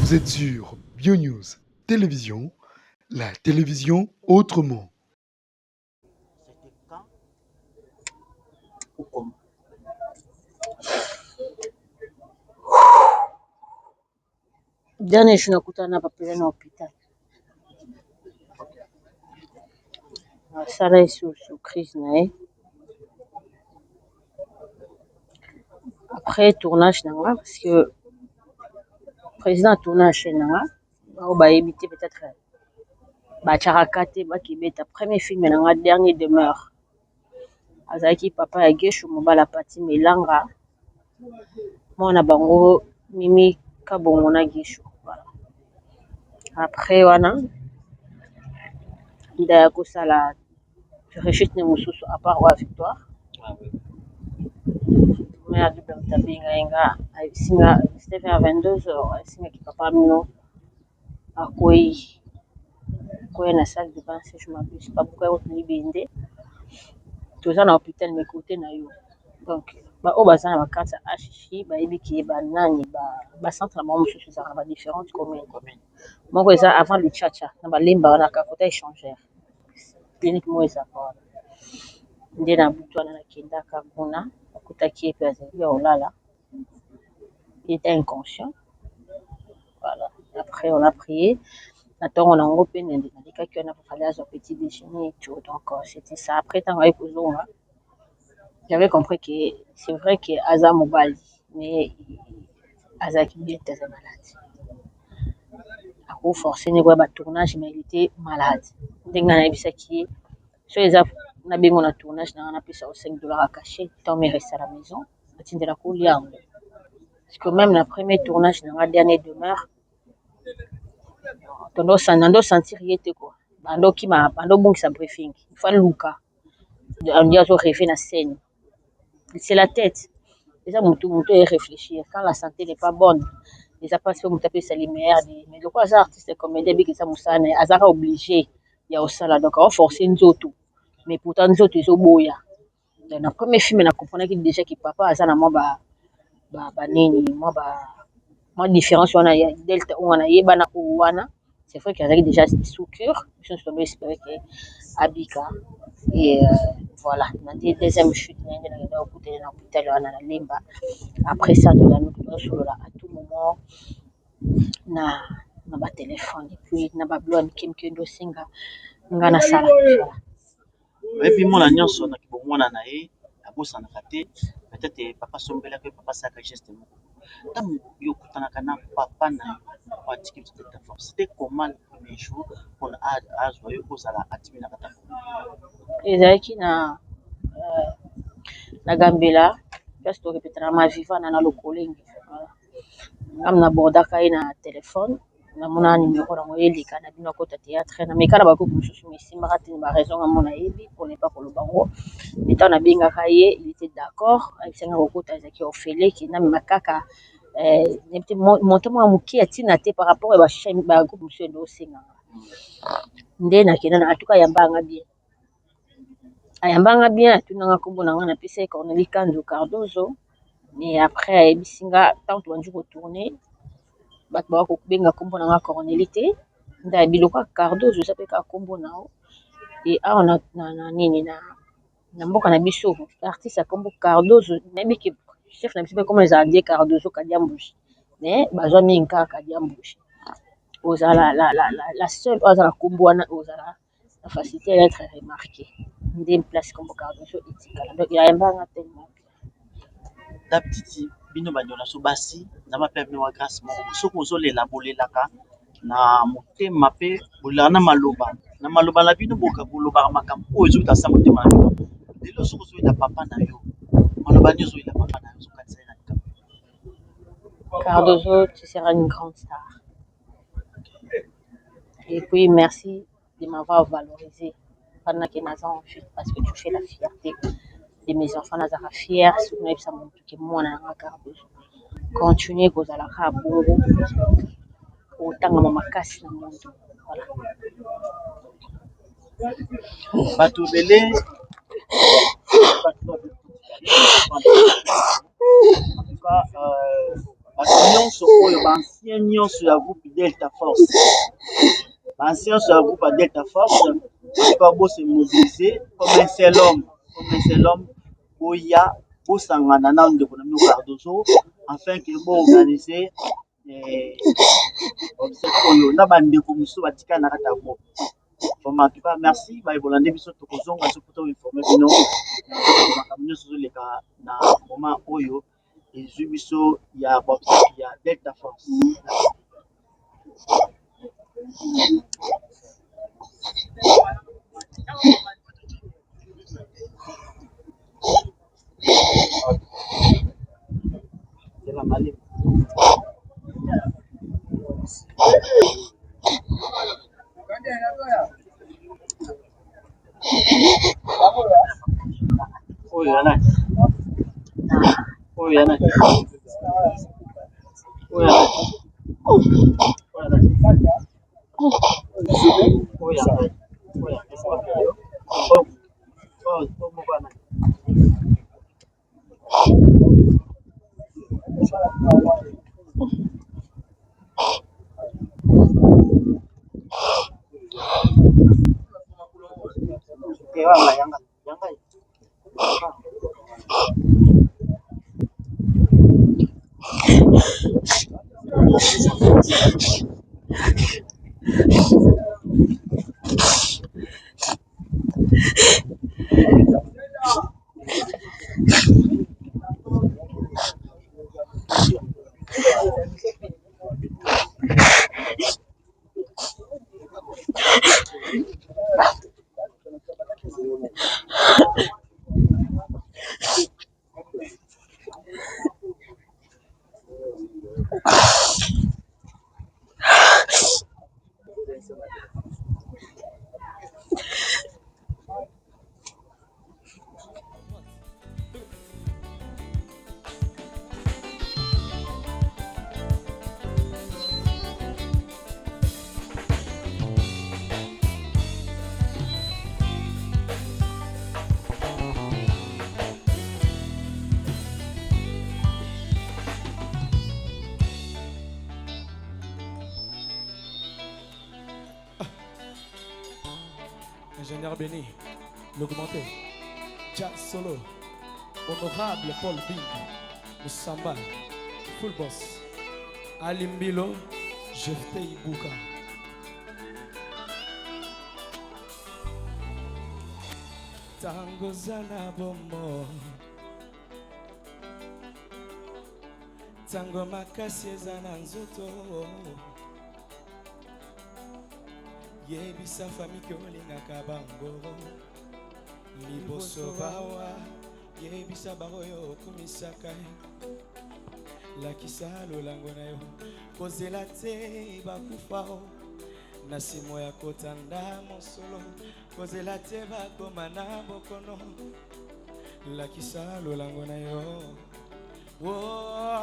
Vous êtes sur BioNews Télévision, la télévision autrement. C'était quand ou comment? Dernier jour nakutana na papa na hôpital. Nasala sur crise na ye. Après tournage nanga parce que président tournage nanga au ba éviter peut-être ba charakate ba kibeta premier film nanga dernier demeure. Azaki papa ya Geshu mobala pati melanga. Mona bango mimi kabongo na Geshu. Voilà. Après wana nda kosala rechute ne mususu à part wa victoire. Mais à double tabinga inga singa c'était vers 22h singa ki papa mino akoi koya na salle de bain si je m'abuse pas pourquoi autre libende toza na hôpital mais côté na yo donc ba o bazana ba carte HC ba ebiki ba nani ba centre na mususu za ba différentes communes moko eza avant le chacha na ba lemba na ka côté échangeur clinique mo eza pas nde na butu na kendaka kuna akutaki pe azali olala il était inconscient. Voilà. Après, on a prié. Attends, on a repris, on a dit qu'on a parlé à son petit déjeuner et tout. Donc, c'était ça. Après, tant qu'on a j'avais compris que c'est vrai que Aza Mobile, mais Aza qui était malade. À coup forcé, il y a un tournage, mais il était malade. Donc, on a vu ça qui est. Sur les affaires, on a bien mon tournage, on a payé ça aux $5 à cacher. Tant on est resté à la maison, on a tenu la coulée. Parce que même le premier tournage, dans la dernière demeure, on doit sentir qu'il était quoi. On doit bon sa briefing. Il faut Luca. On doit rêver la scène. C'est la tête. Déjà, mon tour est réfléchir. Quand la santé n'est pas bonne, les appareils sont tapés sur les meilleurs. Mais le quoi, les artistes comme des qui sont obligés. Il y a aussi là, donc on force une autre. Mais pourtant, nous autres, ils sont beaux. Dans le premier film, on comprenait qu'il déjà que papa a ça na moi moi différence on a delta on a yebana ouana c'est vrai qu'il y a déjà sous cure je suis espérer que abika et voilà dans la deuxième chute dans l'hôpital on a la limba après ça de la nous sur là à tout moment na ba téléphone et puis na ba blonde kimkendo singa ngana sala Et puis mon nyonso na kibomona na ye abosana kate peut-être papa sombela que papa saka geste moko tant yo kutanaka na papa na yo atiki de force c'était comment le premier jour on a joyeux kozala atimi na kata ezalaki na Gambela parce que répéter na ma vivant na lokolengi ngam na bordaka ye na téléphone na mona numéro na moyelika na bino kota théâtre na mekana ba ko mususu mesimbaka te ba raison ngam na yebi pour ne pas koloba ngo étant na bingaka ye il était d'accord avec senga kokota ezaki ofele ki na makaka monté moi muki atina te par rapport à ba chaîne ba groupe monsieur ndo singa nde na kena na atuka yambanga bien ayambanga bien tunanga kombo na ngana pesa Cornelie Kanzo Cardozo mais après ayebisinga tant to banju retourner bat ba ko benga kombo na Cornelie te nda biloko Cardozo ça peut ka kombo na et on a na nini na mboka na biso artiste kombo Cardozo même que chef na biso comme les andier Cardozo Kadiambushi mais bazwa minka Kadiambushi ozala la seule ozala kombo wana ozala la facilité d'être remarqué une place comme Cardozo etikala donc il y a un banga tellement la petite bino banyola so basi na ba pembe wa grâce moko soko ozolela bolelaka na motema pe bolana na maloba la bino boka koloba makambo oyo ezokuta sa motema na bino lelo soko ozoyela papa na yo maloba nini ozoyela papa na yo ozokanisa na likambo Cardozo tu seras une grande star et puis merci de m'avoir valorisé pendant que nous avons fait parce que tu fais la fierté de mes enfants nazara fier sur nous ça montre que moi na Cardozo continuer kozala ka bongo otanga makasi na monde voilà bato belé en tout cas bato nyonso oyo baancien nyonso ya groupe Delta Force, baancien nyonso ya groupe ya Delta Force bato bose mobiliser comme un seul homme boya bosangana na ndeko na mino Cardozo afin que boorganiser obsèque oyo na bandeko mosusu batikala na kati ya groupe. En tout cas, merci. Baïbolande biso tokozonga so poto informer bino makambo nyonso ezoleka na moment oyo ezwi biso ya obsèque ya Delta Force. C'est la maladie. Oh ya nani? Oh ya nani? Oh ya nani? Oh ya nani? Oh ya nani? Ingénieur Béni, l'augmenté, Jazz Solo, Honorable Paul Bing, Moussamba, Full Boss, Alimbilo, Jefte Ibuka. Tango Zana Bomo, Tango Makasi Zana Nzoto. Yebisa famille que olingaka bango liboso bawa yebisa baroyo kumisaka lakisa lolango na yo kozela te bakufao na simo ya kotanda mosolo kozela te bakoma na bokono lakisa lolango na yo oh.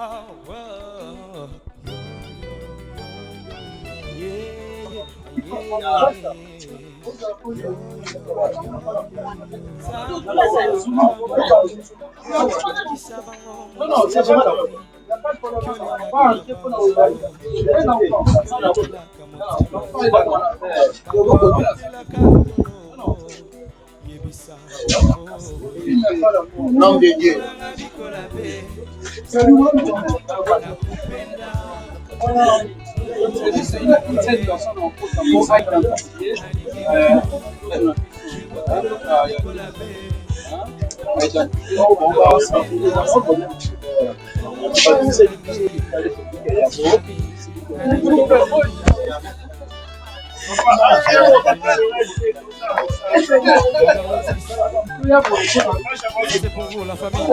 Nom de Dieu. C'est une personne en faute d'amour avec un particulier. C'est pour vous, la famille.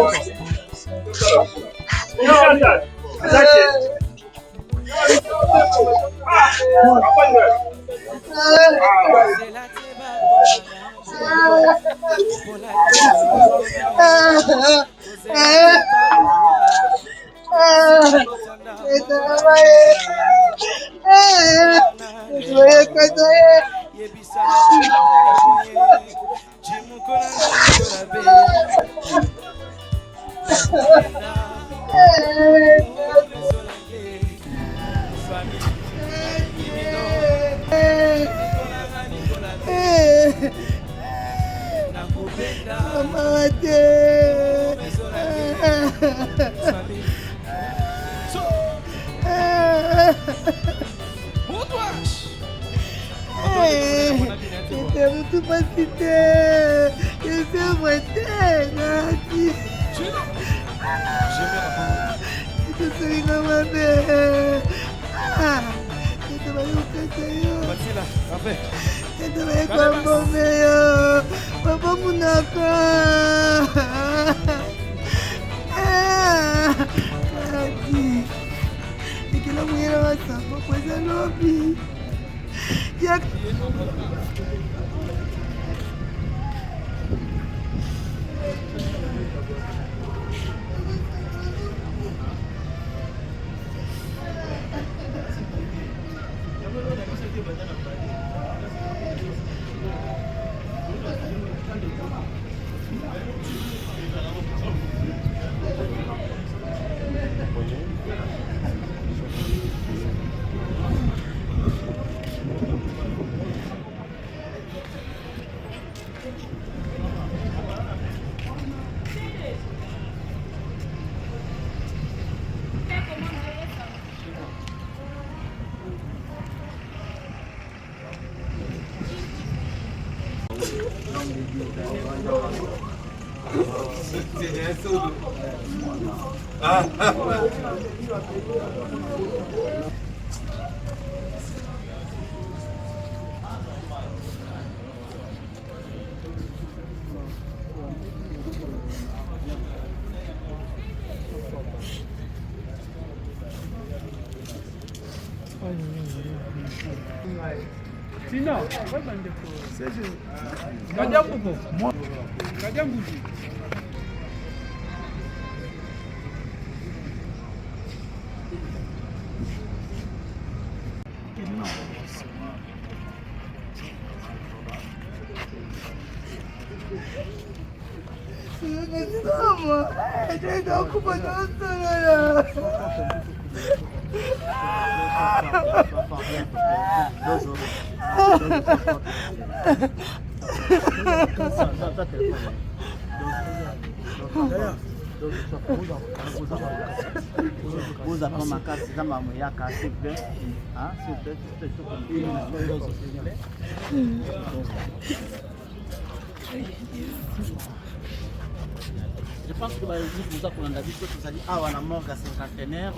Je pense que nous avons l'habitude de dire ah on a mort à cinquantenaire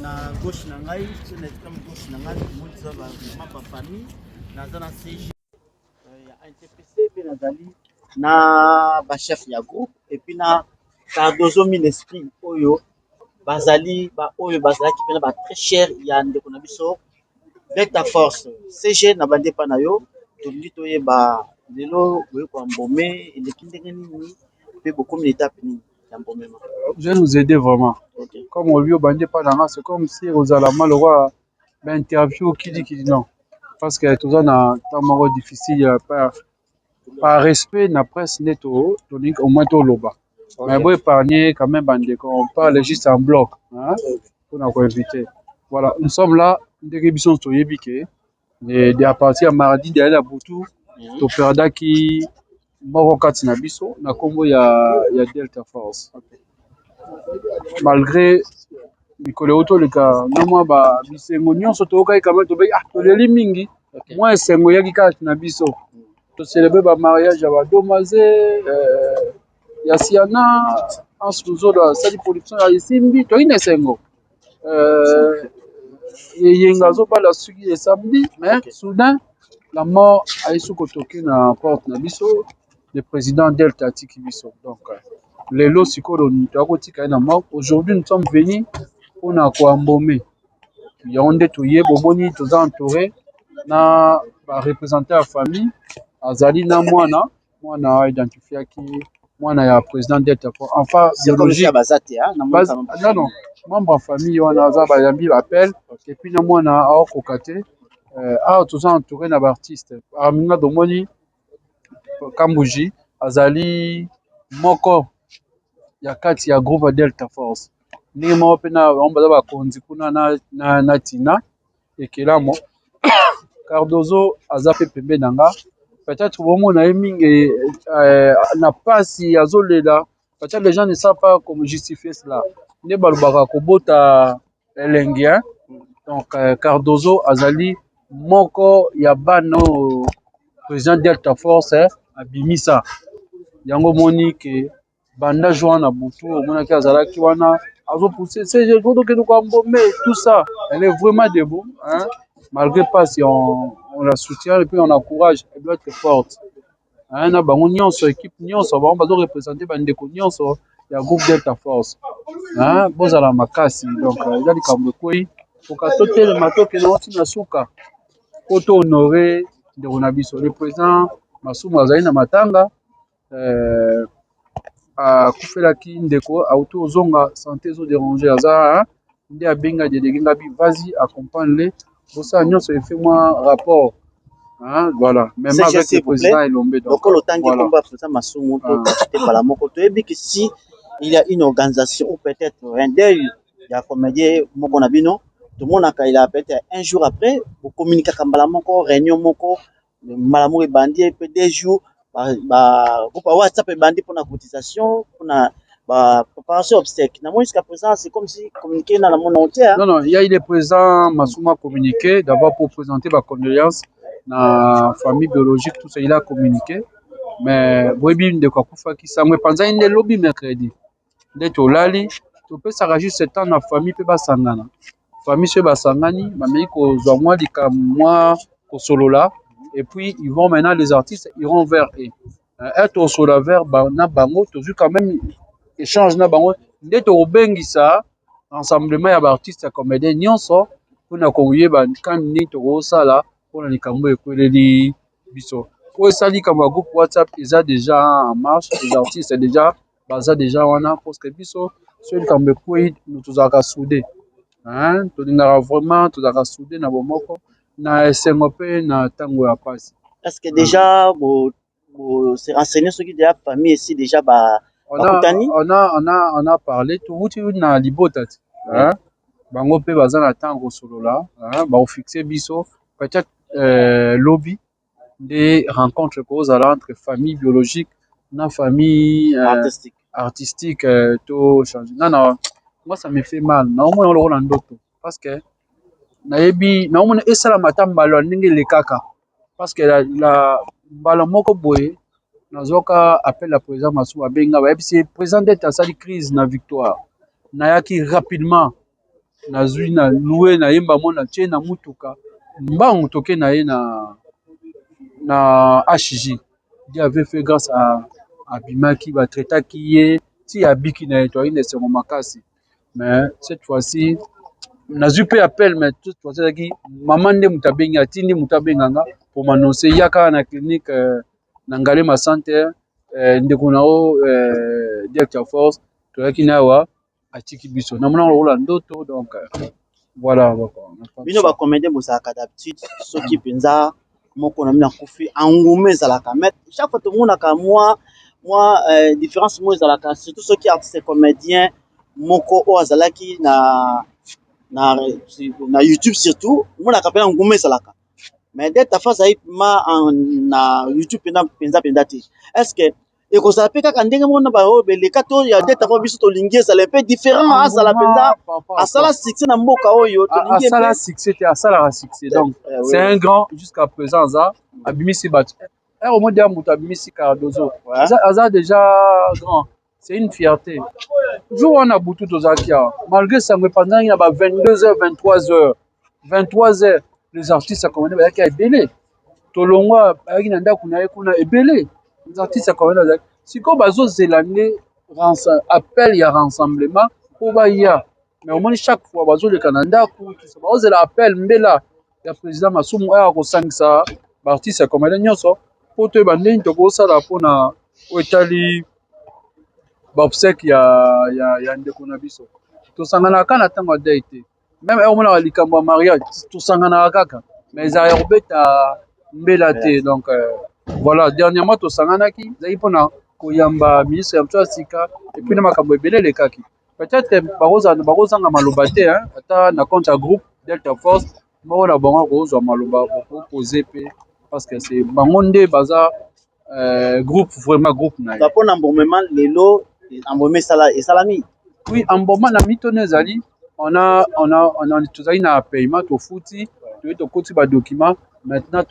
na gauche na ngai c'est comme gauche na ngai moi ça va ma famille na zona CG ya NTPC pe nazali na ba chef ya groupe et puis na Cardozo Ministry oyo bazali ba oyo bazali ki pena ba très cher ya ndeko na biso Delta Force CG na bande pa na yo to ndi to yeba lelo boye kwa mbome eleki ndenge nini. Je vais nous aider vraiment. Okay. Comme on lui a bandé pas dans c'est comme si aux alamans le roi interview qui dit non. Parce que tout ça n'a pas difficile par respect na presse neto tonique au moins tout loba. Mais bon épargner quand même bandé on parle juste en bloc hein pour nous inviter. Voilà, nous sommes là des révisions sur Yébike et à partir de mardi derrière la boutou to perda qui moko kati na biso na kombo ya Delta Force. Malgré mikolo otoleka nomwa ba bisengo nyonso tokai quand même tobe toleli mingi moi esengo yaki kati na biso to célébrer ba mariage ya ba domaze ya siana en sous la salle production ya isimbi to ina esengo yenga zo pas la suki et samedi mais soudain la mort a isu kotoki na porte na biso le président Delta Tikibiso. Donc, les lots aujourd'hui, nous sommes venus pour nous embaumer. Il y a un détourné, Boboni, tous entourés, na représenter la famille. Azali na moi identifié qui, moi na président Delta. Enfin, biologie. Non, membre de famille, on a Zabayambi appel, et puis moi na Aokokate, tous entourés na artiste. Amina Domoni. Kambuji azali moko ya kati ya groupe Delta Force ni mo pena omba ba konzi kuna na tina ekelamo Cardozo aza pe pembe nanga peut-être bomona ye mingi na pasi azolela peut-être les gens ne savent pas comment justifier cela nde balobaka kobota elenge hein? Donc Cardozo azali moko ya bana président Delta Force abimisa yango moni ke banda joint na butu omonaki azalaki wana azopousser CG mais tout ça elle est vraiment debout hein? Malgré pas si on la soutient et puis on encourage elle doit être forte hein? Na bango nyonso équipe nyonso bango bazo représenter bandeko nyonso ya groupe Delta Force hein? Bozala makasi donc eza likambo ekoi pokatotelema tokende oti na suka po to honore ndeko na biso le président Masumu azali na matanga akufelaki ndeko auto ozonga santé ezodéranger aza nde abenga délégué ngabi vas-y accompagne-le bosala nyonso efe mwa rapport hein? Voilà même avec le président Elombe donc le temps qui combat président Masumu to bala moko to ebi que si il y a une organisation ou peut-être un deuil il y a comédien moko na bino tout le monde il a peut-être un jour après vous communiquer kambala moko réunion moko malamu e bandi peut des jours groupe WhatsApp et bandi pour la cotisation pour la préparation obstacle na moi jusqu'à présent c'est comme si communiquer dans le monde entier hein? Non il y a eu le président Masumu a communiqué d'abord pour présenter ma condoléance na famille biologique tout ça il a communiqué mais boyebi ndeko akufaki sangwe panza inde lobby mercredi nde tolali topesaka juste temps na famille mpe basangana famille so basangani bamei kozwa mwa likambo mwa kosolola et puis ils vont maintenant les artistes iront vers eux être au solo vers na bango tozwi quand même échange na bango nde tokobengisa rassemblement ya baartiste ya comédien nyonso mpona koyeba kani nini tokosala mpona likambo ekweleli biso po esali likambo ya groupe WhatsApp eza déjà en marche les artistes déjà baza déjà wana parce que biso so likambo ekwei tozalaka soudé tolingaka vraiment tozalaka soudé na bomoko na esengo mpe na ntango ya pasi. Est-ce que déjà se renseigner sur qui déjà famille ici déjà on a parlé tout na libota hein? Bango mpe baza na ntango solola baofixe biso peut-être lobby des rencontres kozala entre famille biologique na famille artistique to changer non moi ça me fait mal na omona lokola ndoto parce que nayebi na omona esala mata mbala ndenge lekaka parce que la mbala moko boye nazoka appel la président Masumu abenga ba c'est président d'être asali crise na victoire nayaki rapidement nazwi na loué na yemba mona tie na mutuka mbangu toke na ye na HJ Dieu avait fait grâce à Bimaki batraitaki ye ti abiki na etoyi ne se makasi mais cette fois-ci nazwi pe appel mais toute fois ezaki maman nde mutabengi atindi mutabenganga pour m'annoncer yaka na clinique na Ngalema Santé ndeko nao Delta Force toyaki na wa atiki biso na mona lokola ndoto donc voilà bino ba comédien bosaka d'habitude soki penza moko na mina kufi angume ezalaka mais chaque fois tout le monde a moi différence moi ezalaka surtout soki artiste comédien moko o azalaki na YouTube surtout mona kapela ngume ezalaka mais dès ta phase ma na YouTube penza te est-ce que et ko ça peut kaka ndenge mona ba o beleka to ya dès ta fois biso to lingi ça un peu différent à ça la penza à ça la succès na mboka oyo to lingi ça la succès te à ça la succès donc c'est un grand jusqu'à présent ça abimisi bat au moins d'un mutu abimisi Cardozo ça déjà grand c'est une fierté jour on a boutu to zakia malgré ça me pendant il y a 22h 23h les artistes à commander ba ya ebele tolongwa ayaki na ndako na ye kuna ebele les artistes à commander siko bazo zelande appel ya rassemblement pour ba ya mais au moins chaque fois bazo le Canada pour tout ça bazo la appel mbela ya président Masumu a ko sangisa ba artistes à commander nyonso pour te bande to ko sala pona otali ba obsèque ya ndeko na biso to sangana kana tango date même au moins likambo mariage to sangana kaka mais za robeta mbela te donc voilà dernièrement to sanganaki zai pona koyamba ministre ya mtsika et puis na makambo ebele lekaki peut-être barozanga maloba te hein ata na compte ya groupe Delta Force bon na bango kozwa maloba proposer pe parce que c'est bango nde baza groupe vraiment groupe na ye. Pour l'embauchement lelo embaumer et salami. Oui, embauchement na mitono ezali on a tozali na paiement tofuti tokoti ba document maintenant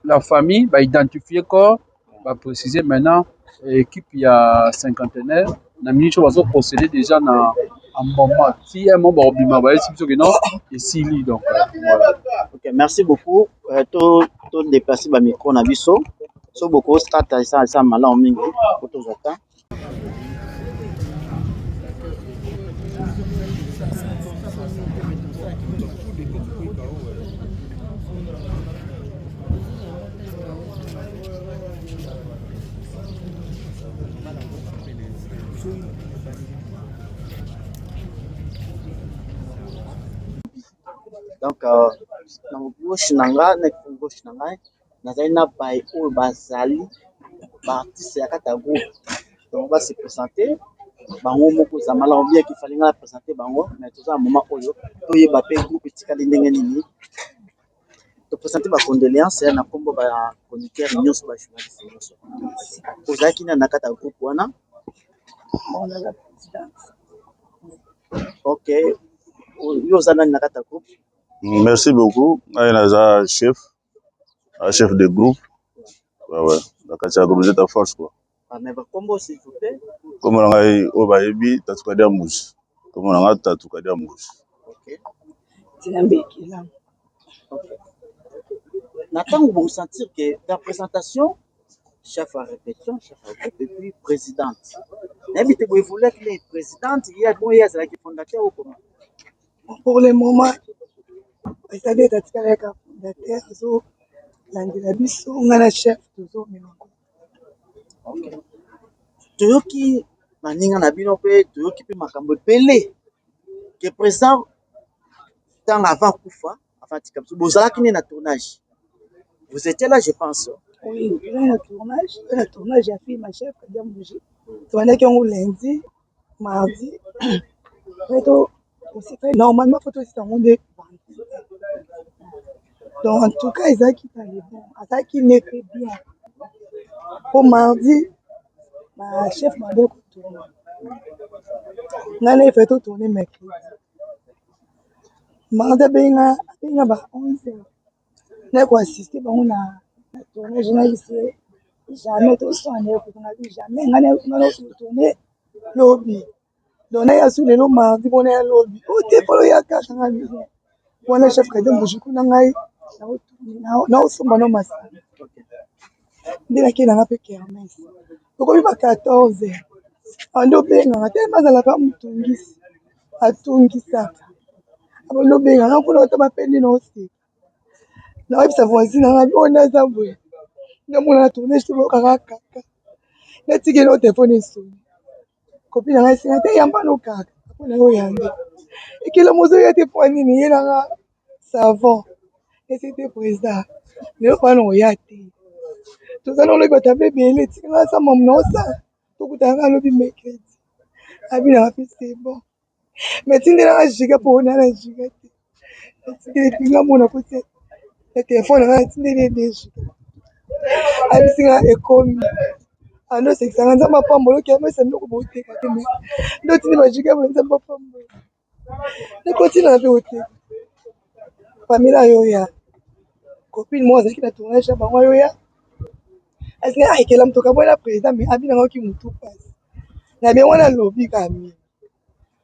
la famille va identifier corps va préciser maintenant équipe il y a cinquantenaire na minute bazo procéder déjà na embauchement si un membre obima ba esi biso que non et sili donc voilà. OK, merci beaucoup. To déplacer ba micro na biso. So beaucoup start ça malin mingi pour tous autant. Donc na gauche nanga na gauche nanga nazali na bai oyo bazali ba artiste ya kata groupe donc va se présenter bango moko za malamu bien qu'il fallait nga présenter bango mais tout ça moment oyo to yeba pe groupe etikali ndenge nini to présenter ba condoléances na kombo ba chroniqueur nyonso ba journaliste nyonso ozaki na kata groupe wana. OK, yo zana na kata groupe. Merci beaucoup. Un chef de groupe. Ouais. La Katia groupe de force quoi. Mais comment s'il vous plaît? Comme on a eu au Baïbi, Tatukadia Mouche. Comme on a Tatukadia Mouche. OK. Nathan, vous sentir que la présentation, chef à répétition, chef à groupe et puis présidente. N'habitez vous voulez que les présidentes, il y a bon, il y a la qui fondateur ou comment? Pour le moment, c'est-à-dire que tu as les fondateurs, l'anglais biso, on a le chef toujours OK. Toyoki maninga na bino pe toyoki pe makambo pelé que président tant avant kufa avant tikapso bozalaki na tournage. Vous étiez là je pense. Oui, le tournage a fait ma chef Kadia Mouji. Tu vois qu'on lundi, mardi. Normalement faut aussi en monde. Donc en tout cas, ils ont qui parlaient bon, ça qui n'était bien. Pour mardi, ma chef m'a dit qu'on tourne. On a fait tout tourner mercredi. Mardi, ben bah 11h. On a assisté, on a tourné journaliste. Jamais tout ça, on a vu jamais. On a tourné lobby. Donc on a sous le mardi, on a lobby. Oh t'es pas là, quand on a vu. On a chef Kadia Mouji, on a na osomba no masana nde nakendanga mpe kermese okomi ba 14 ande obenganga te bazalaka motungisi atungisaka abandi obenganga mpona ota bapendi na oseka naoyebisa voisine nanga oyo naza boye namona na tournage te bokaka kaka natikeli o telefone esoni kopi nanga esenga te yambano kaka mpona yo yambe ekela mozoya te po nini ye nanga savon c'était président lelo pana oya te tozana olobi bato abe ebele tikanga sa mamu na osala tokutanga alobi mercredi abinaka mpe c'est bon mais tindelanga jiga mpo onana jiga te atikeli epinga mona kote na telefone nanga natindeli edeji abisinga ekomi andosekisanga nzambe apamboloki amesa biloko booteka te me ndotindi bajiga boye nzambe apambolo nakotina mpe oteka famila yoya copine moi azalaki na tournage ya bango oyo ya asinga ayekela motoka boye na président mais abinangoki motu mpasi na bien wana lobi kami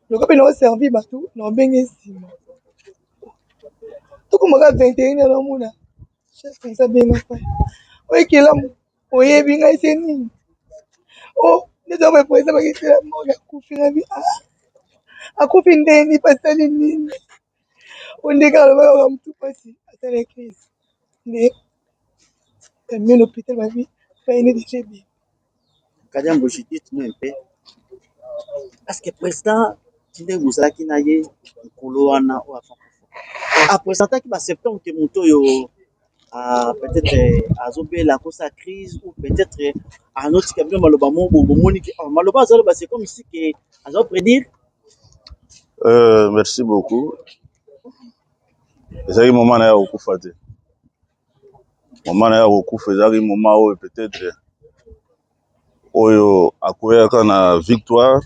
loko mpe naoservi bato na obenge nsima tokomaka 21 namona chef konsa benga pa oyekela oyebi ngai se nini o ndezobe président baketela moko akufi nabi akufi ndeni pasali nini ondeka alobaka motu mpasi asala crise nde camion l'hôpital babi faine déjà bien. Kadia Mouji dites-nous un peu. Est-ce que président tinde bozalaki na ye nkolo wana o avant kufa apresentaki ba septembre ke moto oyo peut-être azobela kosa crise ou peut-être anotika bino maloba moko bomoni ke maloba azaloba c'est comme si que azo prédire. Merci beaucoup. ezalaki moment na ye kokufa te moment na ye kokufa ezalaki moment oyo peut-être oyo akoyaka na victoire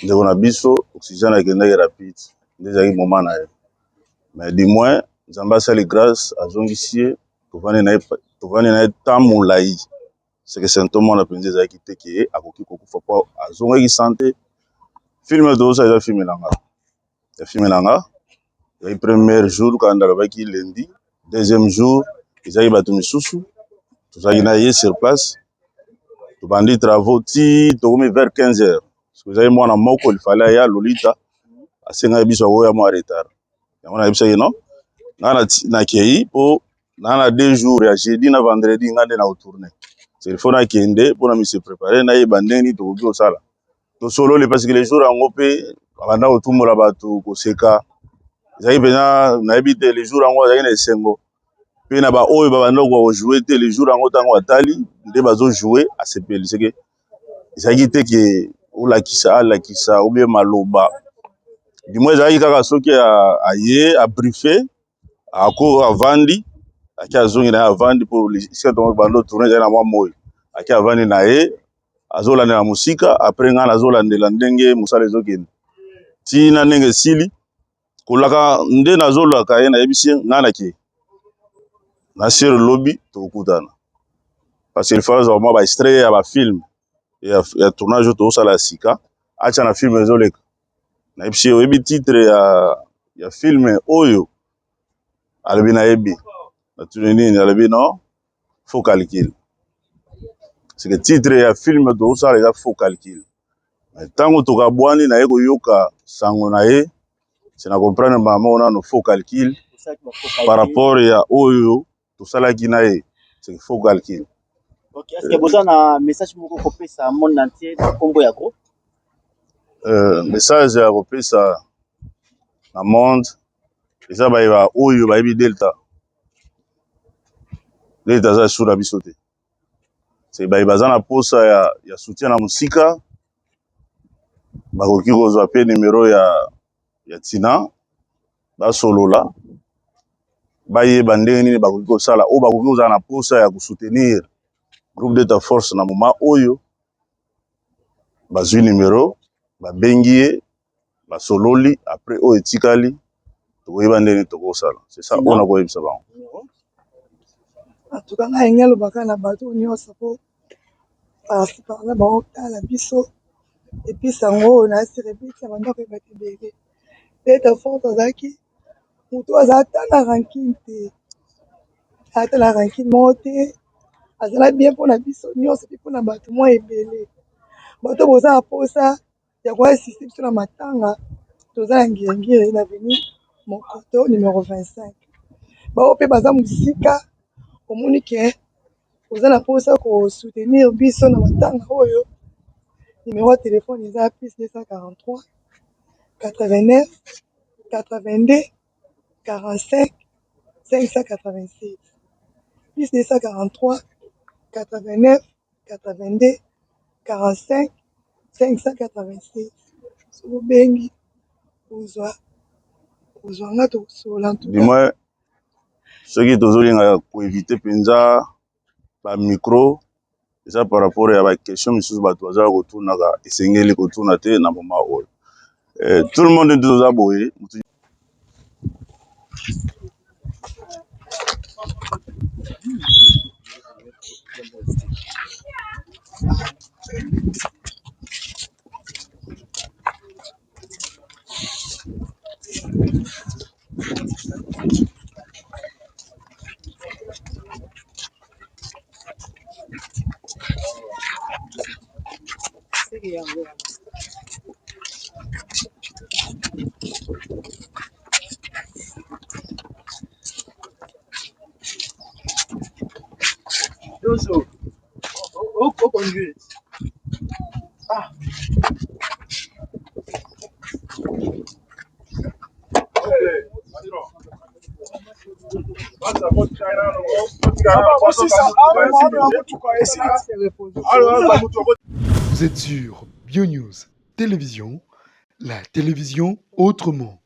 ndeko na biso oxygène akendaki rapide nde ezalaki moment na ye mais du moins nzambe asali grâce azongisi ye tovandi na ye temps molai seke symptôme wana mpenza ezalaki te ke ye akoki kokufa mpo azongaki sante filme tozosala eza filme na nga ya filme na nga ezalaki premier jour kaka ndalobaki lundi deuxième jour ezalaki bato misusu tozalaki na ye sur place tobandi travaux ti tokomi vers 15 heures soki ezalaki mwana moko lifale aya lolita asengaki biso akoya mwa retard yango nayebisaki non nga nakei mpo naa na 2 jours ya jeudi na vendredi nga nde na kotourne selifo nakende mpona mise prépare nayeba ndenge nini tokoki kosala tosololi parce que les jours yango mpe abanda kotumbola bato koseka ezalaki mpenza nayebi te les jours yango azalaki na esengo mpe na baoyo babanda kojoue te les jours yango ntango atali nde bazojoue asepeli seke ezalaki te ke alakisa obie maloba du moins ezalaki kaka soki aye abriefe avandi aki azongi na ye avandi mpo esika tongo bando tourne ezali na mwa moi aki avandi na ye azolandela mosika apres ngai nazolandela ndenge mosala ezokende ntina ndenge esili kolaka nde nazolaka ye nayebisi ye ngai nake na sere lobi tokokutana parce que ilfa azwa mwa baextrait ya bafilme ya tournage oyo tozosala ya sika atya na filme ezoleka nayebisi ye oyebi titre ya filme oyo alobi nayebi natuni nini alobi non faux calcul c'est que titre ya filme tozosala eza faux calcul ntango tokabwani naye koyoka sango na ye c'est na comprendre mama nano faux calcul par rapport ya oyo tosalaki na ye c'est faux calcul. Ok, est-ce que vous avez un message pour kopesa monde entier na kombo ya groupe? Message ya kopesa na monde eza bayeba oyo bayebi delta za sur na biso te c'est bayeba za na posa ya soutien na musika bakoki kozwa pe numero ya tina basolola bayeba ndenge nini bakoki kosala oyo bakoki kozala na posa ya kosoutenir groupe d'état force na moment oyo bazwi numero babengi ye basololi après oyo etikali tokoyeba ndenge tokosala c'est ça oyo nakoyebisa bango en tout cas ngai ngai alobaka na bato nyonso mpo parle baotala biso epuis sango oyo naasirebisa bandako ebaki ebele d'état force azalaki moto aza ata na rankine te ata na rankine moko te azala bien mpona biso nyonso mpe mpona bato mwa ebele bato boza na posa ya koasiste biso na matanga toza na ngirengire na veni mokoto numero 25 bao mpe baza mosika omoni ke oza na posa kosoutenir biso na matanga oyo numero ya telefone eza plus 243 89 82 45 586 plus 243 89 82 45 586 soki obengi ozwa nga tokosola dumoi soki tozolinga koevite mpenza bamicro eza par rapport ya baquestion misusu bato bazala kotunaka esengeli kotuna te na moma oyo tout le monde nde toza boye conduire. Ah. Vous êtes sur BioNews Télévision, la télévision autrement.